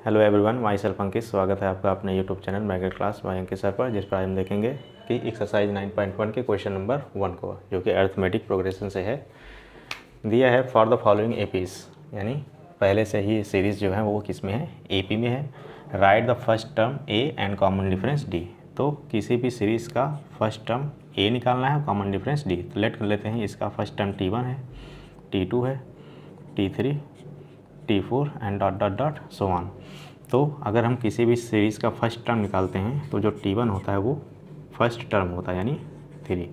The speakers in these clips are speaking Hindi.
Hello everyone, myself Ankit. स्वागत है आपका अपने यूट्यूब चैनल मैकेट क्लास बाय अंकित सर पर, जिस पर हम देखेंगे कि एक्सरसाइज 9.1 के क्वेश्चन नंबर 1 को, जो कि अर्थमेटिक प्रोग्रेशन से है, दिया है फॉर द फॉलोइंग एपीज। यानी पहले से ही सीरीज़ जो है वो किस में है, एपी में है। Right the first term A and common difference D. तो किसी भी सीरीज़ का फर्स्ट टर्म ए निकालना है, कॉमन डिफरेंस डी। तो लेट कर लेते हैं, इसका फर्स्ट टर्म T1 है, T2 है, T3, T4 and dot dot dot so on. तो अगर हम किसी भी सीरीज़ का फर्स्ट टर्म निकालते हैं तो जो T1 होता है वो फर्स्ट टर्म होता है, यानी 3।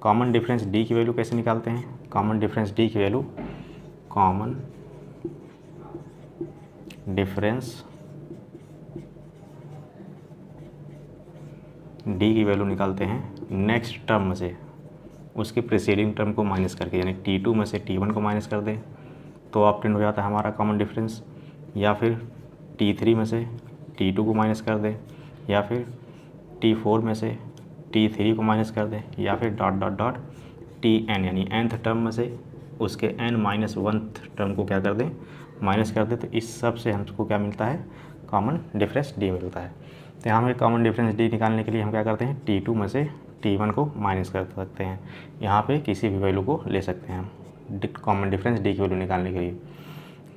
कॉमन डिफरेंस D की वैल्यू कैसे निकालते हैं? कॉमन डिफरेंस D की वैल्यू निकालते हैं नेक्स्ट टर्म में से, उसके प्रीसीडिंग टर्म को माइनस करके। यानी T2 में से T1 को माइनस कर दें तो ऑब्टेन हो जाता है हमारा कॉमन डिफरेंस, या फिर T3 में से T2 को माइनस कर दें, या फिर T4 में से T3 को माइनस कर दें, या फिर डॉट डॉट डॉट Tn यानी nth टर्म में से उसके n-1th टर्म को क्या कर दें, माइनस कर दें। तो इस सब से हमको क्या मिलता है, कॉमन डिफरेंस D मिलता है। तो यहाँ पे कॉमन डिफरेंस D निकालने के लिए हम क्या करते हैं, T2 में से T1 को माइनस कर सकते हैं। यहाँ पे किसी भी वैल्यू को ले सकते हैं हम कॉमन डिफरेंस D की वैल्यू निकालने के लिए।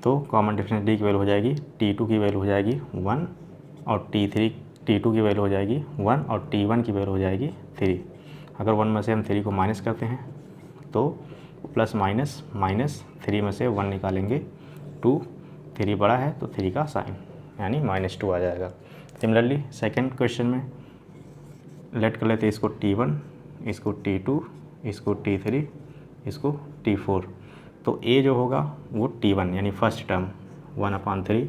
तो कॉमन डिफरेंस D की वैल्यू हो जाएगी, T2 की वैल्यू हो जाएगी 1 और T2 की वैल्यू हो जाएगी 1 और T1 की वैल्यू हो जाएगी 3। अगर 1 में से हम 3 को माइनस करते हैं तो प्लस माइनस 3 में से 1 निकालेंगे 2, 3 बड़ा है तो 3 का साइन यानी -2 आ जाएगा। सिमिलरली सेकेंड क्वेश्चन में लेट कर लेते हैं इसको T1, इसको T2, इसको T3, इसको T4। तो A जो होगा वो T1 यानी first term 1/3।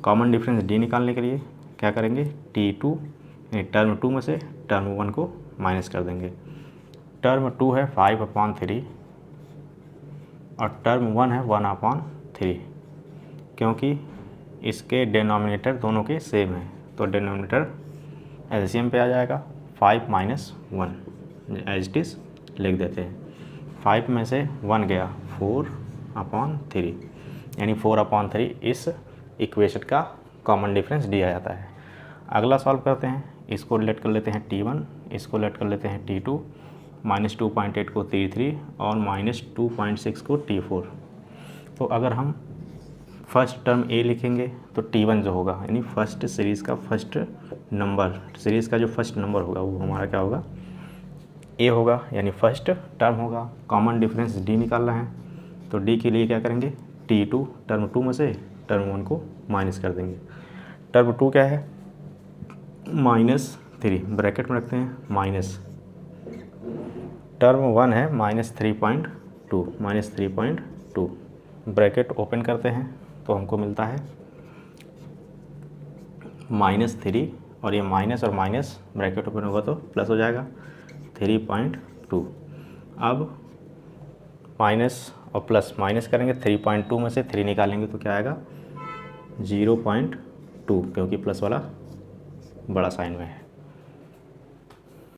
Common difference D निकालने के लिए क्या करेंगे, T2 यानी टर्म 2 में से टर्म 1 को माइनस कर देंगे। टर्म 2 है 5/3 और टर्म 1 है 1/3। क्योंकि इसके डिनोमिनेटर दोनों के सेम है तो डिनोमिनेटर एलसीएम पे आ जाएगा। 5 - 1 एज इट इज़ लिख देते हैं। 5 में से 1 गया 4/3 यानी 4/3 इस इक्वेशन का कॉमन डिफरेंस D आ जाता है। अगला सॉल्व करते हैं, इसको लेट कर लेते हैं T1, इसको लेट कर लेते हैं T2, -2.8 को T3 और -2.6 को T4। तो अगर हम फर्स्ट टर्म A लिखेंगे तो T1 जो होगा यानी फर्स्ट सीरीज़ का फर्स्ट नंबर, सीरीज़ का जो फर्स्ट नंबर होगा वो हमारा क्या होगा, A होगा यानी फर्स्ट टर्म होगा। कॉमन डिफरेंस D निकालना है तो D के लिए क्या करेंगे, T2 टर्म 2 में से टर्म 1 को माइनस कर देंगे। टर्म 2 क्या है, -3 ब्रैकेट में रखते हैं माइनस, टर्म 1 है -3.2 ब्रैकेट ओपन करते हैं तो हमको मिलता है -3 और ये माइनस और माइनस ब्रैकेट ओपन होगा तो प्लस हो जाएगा 3.2। अब माइनस और प्लस माइनस करेंगे, 3.2 में से 3 निकालेंगे तो क्या आएगा 0.2, क्योंकि प्लस वाला बड़ा साइन में है।